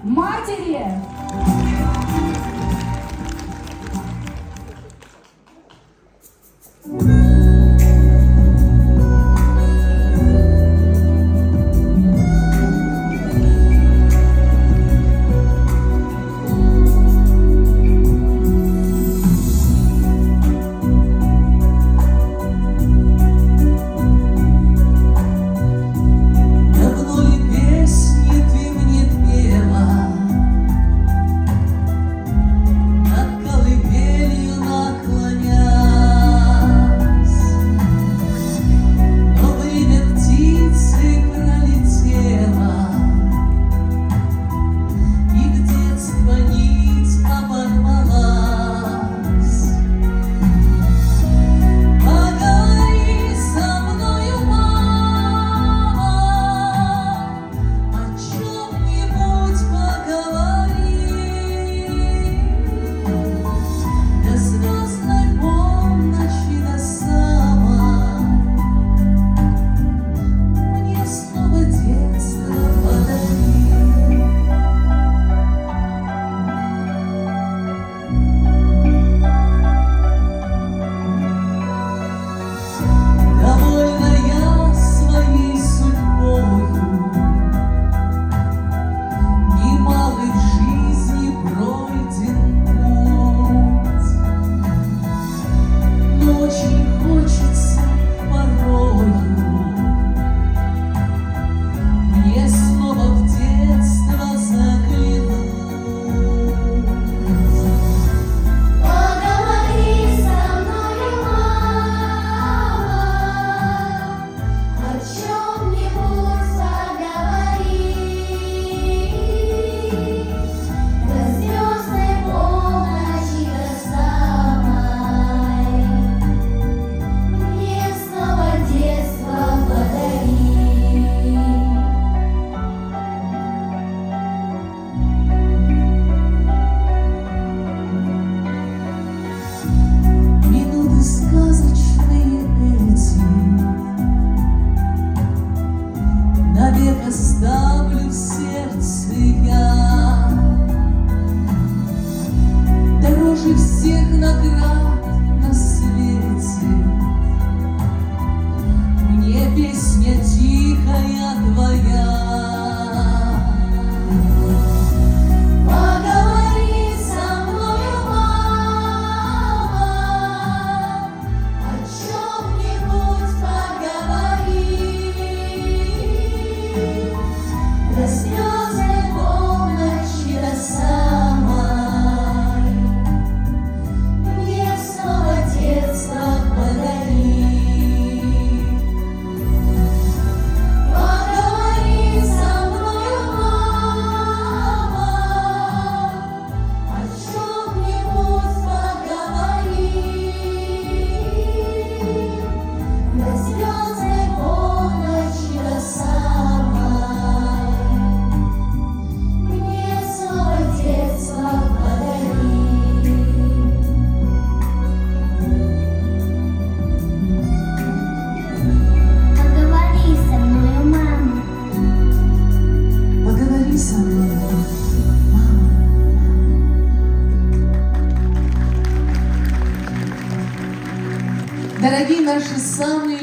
матери. Оставлю в сердце я дороже всех наград на свете. Мне песня тихая твоя. Поговори со мною, мама, о чем-нибудь поговори. До слезной полночи, до самой, мне снова детство подари. Поговори со мною, мама, о чем-нибудь поговори. До слезной полночи, до самой, Дорогие наши самые